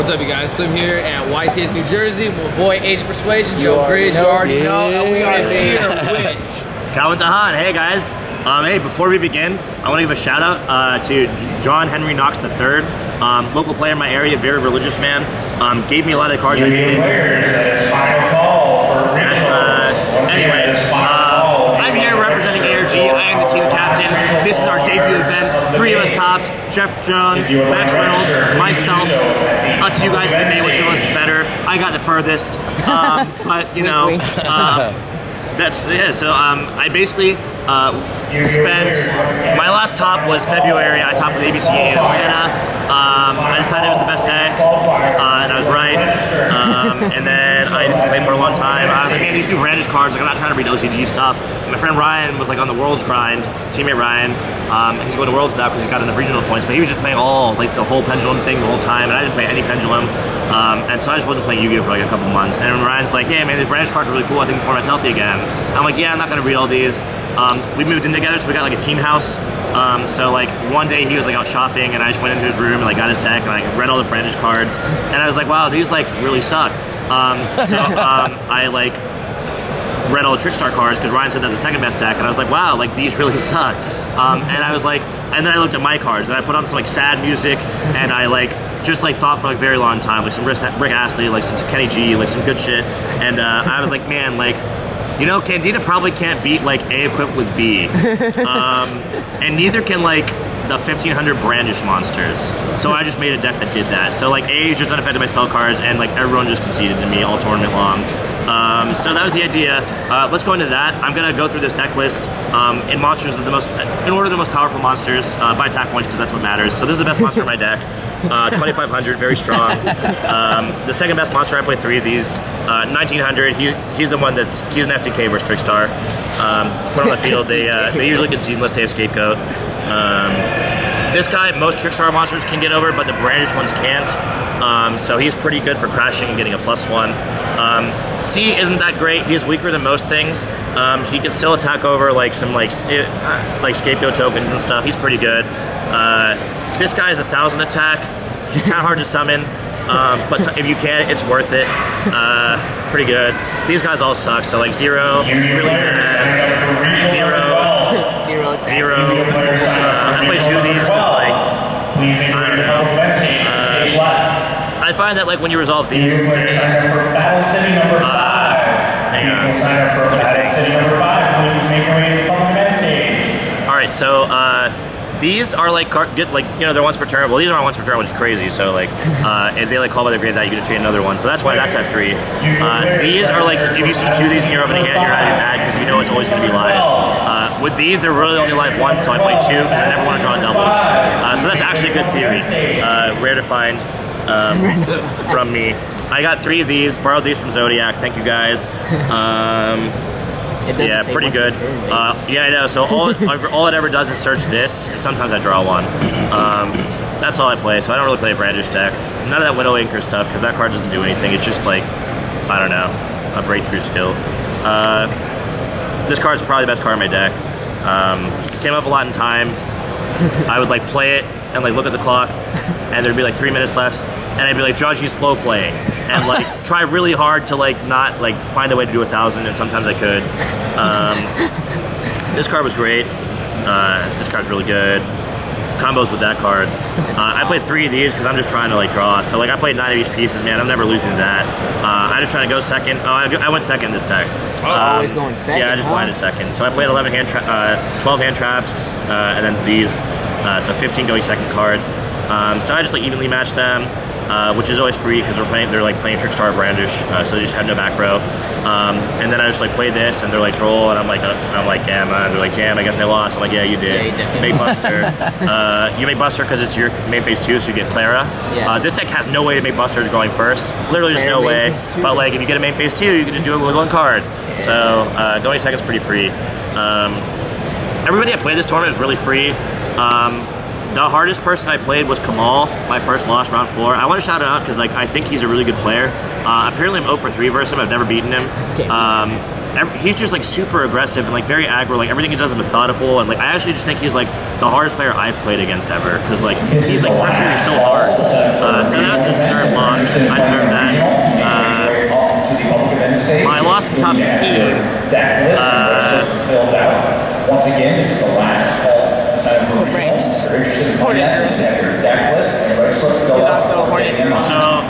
What's up, you guys? So I'm here at YCS, New Jersey. My boy Ace Persuasion, Joe Grizz, you already know, and we are here with Calvin Tahan. Hey guys. Hey, before we begin, I want to give a shout out to John Henry Knox III, local player in my area, very religious man. Gave me a lot of the cards I needed. Anyway, I'm here representing ARG. I am the team captain. This is our debut event. 3 of us topped: Jeff Jones, Max Reynolds, myself. Up to you guys to debate which of us is better. I got the furthest, but you know, that's yeah. So I basically spent my last top was February. I topped with ABC in Atlanta. I decided it was the best deck, and I was right. And then I didn't play for a long time. I was like, man, these new brandish cards, like I'm not trying to read OCG stuff. My friend Ryan was like on the Worlds grind, teammate Ryan. He's going to Worlds now because he got enough regional points, but he was just playing the whole Pendulum thing the whole time, and I didn't play any Pendulum. And so I just wasn't playing Yu-Gi-Oh for like a couple months. And Ryan's like, hey man, these brandish cards are really cool. I think the format's healthy again. I'm like, yeah, I'm not going to read all these. We moved in together, so we got like a team house. So like one day he was like out shopping, and I just went into his room and like got his deck and I read all the brandish cards, and I was like, wow, these like really suck. I like read all the Trickstar cards because Ryan said that's the second best deck, and I was like, wow, like these really suck. And I was like, and then I looked at my cards and I put on some like sad music, and I like just like thought for like a very long time, like some Rick Astley, like some Kenny G, like some good shit, and I was like, man, like, you know, Candida probably can't beat like A equipped with B, and neither can like the 1500 brandish monsters. So I just made a deck that did that. So like A is just unaffected by spell cards, and like everyone just conceded to me all tournament long. So that was the idea. Let's go into that. I'm gonna go through this deck list in monsters of in order the most powerful monsters by attack points, because that's what matters. So this is the best monster in my deck. 2500, very strong. The second best monster, I played 3 of these. 1900, he's the one he's an FTK versus Trickstar. Put on the field, they usually concede unless they have Scapegoat. This guy, most Trickstar monsters can get over, but the brandish ones can't. So he's pretty good for crashing and getting a +1. C isn't that great. He's weaker than most things. He can still attack over like some like Scapegoat tokens and stuff. He's pretty good. This guy is 1000 attack. He's kind of hard to summon, but if you can, it's worth it. Pretty good. These guys all suck. So like 0, really bad. 0. I play 2 of these because like I don't know. I find that like when you resolve these, it's good. Hang on. All right, so these are like they're once per turn. Well, these aren't once per turn, which is crazy. So like if they like call by their grade that, you can just chain another one. So that's why that's at 3. These are like, if you see 2 of these in your opening hand, you're not even mad because you know it's always going to be live. With these, they're really only live once, so I play 2 because I never want to draw doubles. So that's actually a good theory. Rare to find from me. I got 3 of these, borrowed these from Zodiac. Thank you guys. Yeah, pretty good. Yeah, I know. So all it ever does is search this, and sometimes I draw one. That's all I play. So I don't really play a brandish deck. None of that Widow Anchor stuff, because that card doesn't do anything. It's just like, I don't know, a breakthrough skill. This card is probably the best card in my deck. Came up a lot in time. I would like play it and like look at the clock, and there'd be like 3 minutes left, and I'd be like, Josh, you slow playing, and like try really hard to like not like find a way to do 1000, and sometimes I could. This card was great. This card's really good. Combos with that card. I played 3 of these because I'm just trying to like draw. So like I played 9 of each pieces, man. I'm never losing to that. I'm just trying to go second. Oh, I went second this deck. Always going second. So yeah, I just blinded second. So I played 12 hand traps, and then these. So 15 going second cards. So I just like evenly matched them, which is always free because they're like playing Trickstar Brandish, so they just have no back row. And then I just like play this, and they're like troll, and I'm like Gamma, and they're like, damn, I guess I lost. I'm like, yeah, you did. Yeah, you make Buster. You make Buster because it's your main phase 2, so you get Clara. Yeah. This deck has no way to make Buster going first. It's literally just no way. But like if you get a main phase 2, you can just do it with 1 card. So going second's pretty free. Everybody I played this tournament is really free. The hardest person I played was Kamal, my first loss, round 4. I want to shout him out because like I think he's a really good player. Apparently I'm 0 for 3 versus him. I've never beaten him. He's just like super aggressive and like very aggro. Like everything he does is methodical, and like I actually just think he's like the hardest player I've played against ever because like he's like pressuring you so hard. So that's a deserved loss. loss. I deserve that. My loss in top 16. Once again, this is the last call. So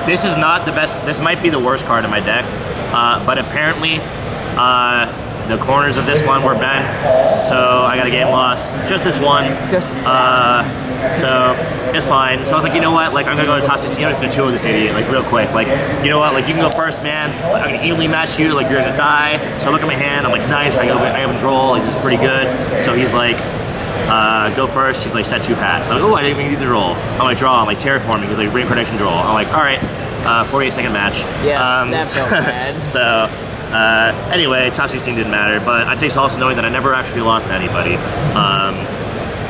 this is not the best. This might be the worst card in my deck, but apparently the corners of this one were bent, so I got a game loss. Just this one. So it's fine. So I was like, you know what? Like, I'm gonna go to top 16. I'm just gonna 2-0 this idiot, like real quick. Like, you know what? Like, you can go first, man. I'm gonna evenly match you. Like, you're gonna die. So I look at my hand. I'm like, nice. I have him draw. Like, this is pretty good. So he's like, go first. He's like, set 2 packs. I'm like, oh, I didn't even need the draw. I'm like, draw. I'm like, terraforming. He's like, reincarnation draw. I'm like, all right. 48-second match. Yeah, that felt bad. So. Anyway, top 16 didn't matter, but it takes also knowing that I never actually lost to anybody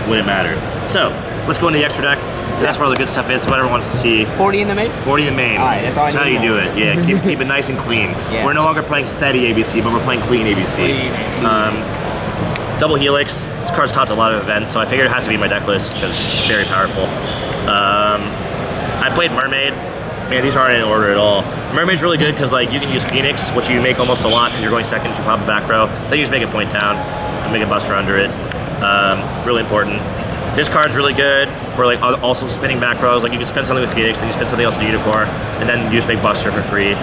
when it mattered. So, let's go into the extra deck. That's where all the good stuff is, what everyone wants to see. 40 in the main? 40 in the main. Alright, that's all I how you do it. Yeah, keep it nice and clean. Yeah. We're no longer playing steady ABC, but we're playing clean ABC. Double Helix. This card's topped a lot of events, so I figured it has to be in my deck list because it's very powerful. I played Mermaid. Man, these aren't in order at all. Mermaid's really good because like you can use Phoenix, which you make almost a lot because you're going second, so you pop a back row. Then you just make a point down and make a buster under it. Really important. This card's really good for like also spinning back rows. Like you can spin something with Phoenix, then you spin something else with Unicorn, and then you just make buster for free.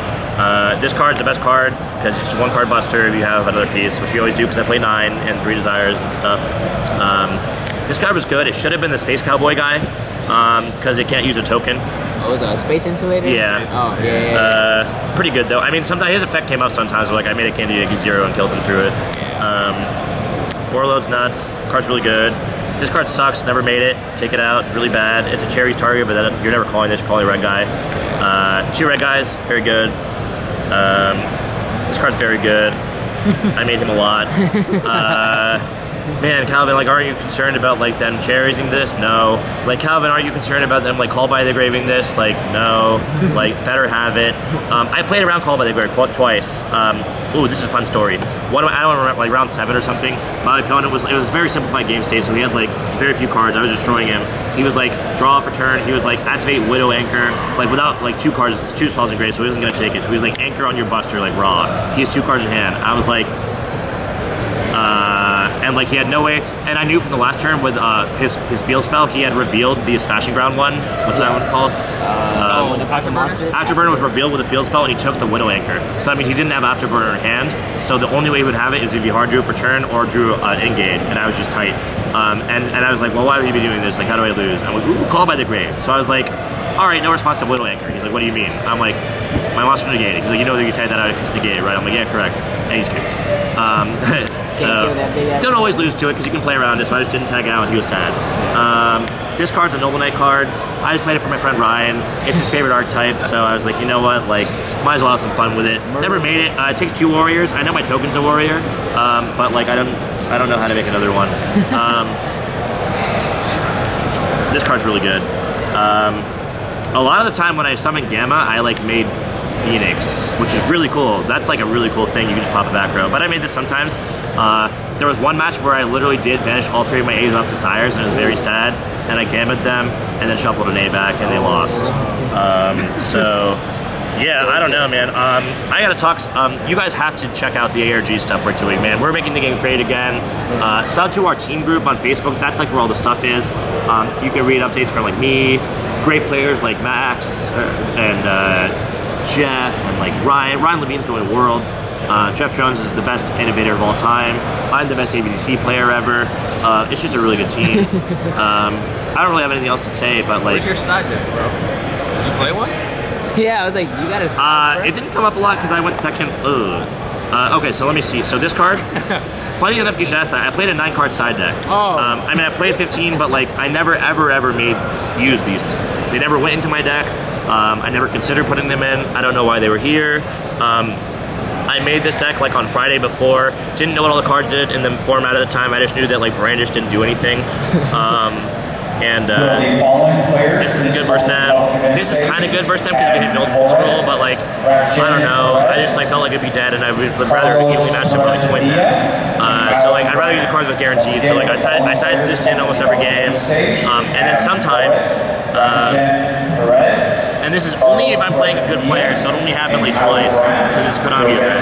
This card's the best card because it's just 1 card buster if you have another piece, which you always do because I play 9 and 3 desires and stuff. This card was good. It should have been the Space Cowboy guy because it can't use a token. Oh, was it a space insulator? Yeah. Oh, yeah. Pretty good though. I mean, sometimes his effect came up sometimes where like I made a candy egg 0 and killed him through it. Warlord's nuts. Card's really good. This card sucks. Never made it. Take it out. Really bad. It's a cherries target, but then you're never calling this. You're calling a red guy. 2 red guys. Very good. This card's very good. I made him a lot. Man, Calvin, like, aren't you concerned about, like, them cherrying this? No. Like, Calvin, aren't you concerned about them, like, Call by the Graving this? Like, no. Like, better have it. I played around Call by the Grave twice. Ooh, this is a fun story. I don't remember, like, round 7 or something. My opponent it was a very simplified game state, so he had, like, very few cards. I was destroying him. He was, like, draw for turn. He was, like, activate Widow Anchor. Like, without, like, 2 cards, it's 2 spells in grade, so he wasn't going to take it. So he was, like, Anchor on your buster, like, raw. He has 2 cards in hand. I was, like, and like he had no way, and I knew from the last turn with his field spell, he had revealed the Smashing Ground one. What's that one called? The Afterburner? Afterburner was revealed with a field spell, and he took the Widow Anchor. So that means he didn't have Afterburner in hand, so the only way he would have it is if he hard drew for turn or drew an engage, and I was just tight. And I was like, well, why would he be doing this? Like, how do I lose? I'm like, ooh, Call by the Grave. So I was like, all right, no response to Widow Anchor. He's like, what do you mean? I'm like, my monster negated. He's like, you know that you type that out, it's negated, right? I'm like, yeah, correct. And he's kicked. So don't always lose to it because you can play around it, so I just didn't tag out and he was sad. This card's a Noble Knight card. I just played it for my friend Ryan. It's his favorite archetype, so I was like, you know what, like, might as well have some fun with it. Never made it. It takes 2 warriors. I know my token's a warrior, but like I don't know how to make another one. This card's really good. A lot of the time when I summon Gamma, I like made Phoenix, which is really cool. That's like a really cool thing. You can just pop a back row. But I made this sometimes. There was one match where I literally did banish all 3 of my A's off desires, and it was very sad. And I gammed them, and then shuffled an A back, and they lost. So, yeah, I don't know, man. I gotta talk. You guys have to check out the ARG stuff we're doing, man. We're making the game great again. Sub to our team group on Facebook. That's like where all the stuff is. You can read updates from like me, great players like Max and Jeff and like Ryan. Ryan Levine's going to Worlds. Jeff Jones is the best innovator of all time. I'm the best ABDC player ever. It's just a really good team. I don't really have anything else to say, but like. Where's your side deck, bro? Did you play one? Yeah, I was like, you gotta. It didn't come up a lot because I went second. Okay, so let me see. So this card. Funny enough, you should ask that. I played a 9-card side deck. Oh. I mean, I played 15, but like I never, ever use these. They never went into my deck. I never considered putting them in. I don't know why they were here. I made this deck like on Friday before. Didn't know what all the cards did in the format at the time. I just knew that like Brandish didn't do anything. This isn't good versus them. This is kind of good versus them because you can hit multiple roll, but like, I don't know. I just like felt like it'd be dead, and I would rather evenly match them or like twin them. So like, I'd rather use a card with guaranteed. So like, I side this in almost every game, and then sometimes. And this is only if I'm playing a good player, so it only happened like twice, because it's Konami event.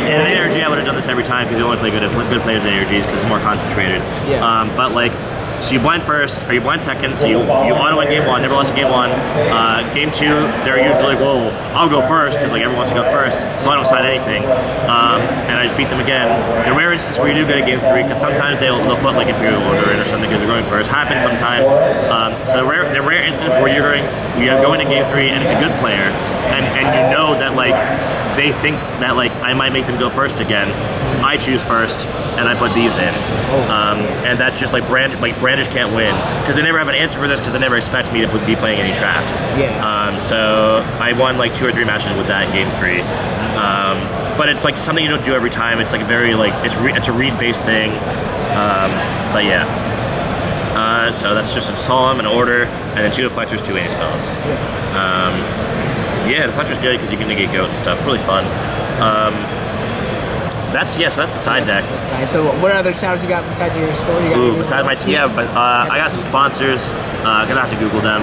In ARG, I would have done this every time, because you only play good players in ARGs, because it's more concentrated. Yeah. But like, so you blind first, or you blind second, so you auto win game 1, never lost in game 1. Game 2, they're usually like, whoa, I'll go first, because like everyone wants to go first, so I don't sign anything. And I just beat them again. The rare instance where you do good at game 3, because sometimes they'll put like Imperial Order in or something because you're going first. Happens sometimes. So the rare instance where you go into game 3 and it's a good player, and you know that like they think that like I might make them go first again. I choose first, and I put these in. And that's just like Brandish can't win, because they never have an answer for this, because they never expect me to be playing any traps. Yeah. So I won like 2 or 3 matches with that in game 3. But it's like something you don't do every time. It's like very like, it's a read-based thing. But yeah. So that's just a Solemn, an Order, and then 2 Deflectors, 2 A-spells. Yeah, Deflector's good because you can negate Goat and stuff. Really fun. So that's the side deck. So what other shoutouts you got besides your store? Besides my team, but I got some sponsors. Gonna have to Google them.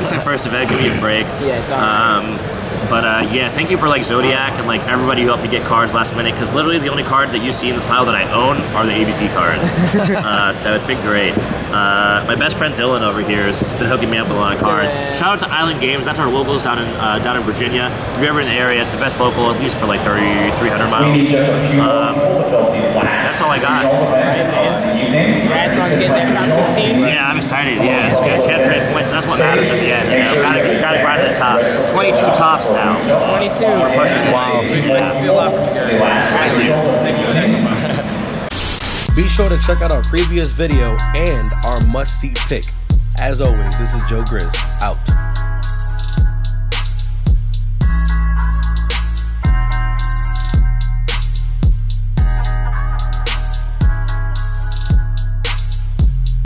It's my first event. Give me a break. Yeah, it's alright. But yeah, thank you for like Zodiac and like everybody who helped me get cards last minute, because literally the only card that you see in this pile that I own are the ABC cards. So it's been great. My best friend Dylan over here has been hooking me up with a lot of cards. Shout out to Island Games. That's our locals down in Virginia. If you're ever in the area, it's the best local, at least for like 300 miles. That's all I got. Congrats on getting that top 16. Yeah, I'm excited. Yeah, it's good. Champ trade points. That's what matters at the end. You know, gotta grind to the top. 22 tops now. 22. We're pushing it. Wow. We expect to see a lot from you guys. Thank you. Thank you so much. Be sure to check out our previous video and our must-see pick. As always, this is Joe Grizz, out.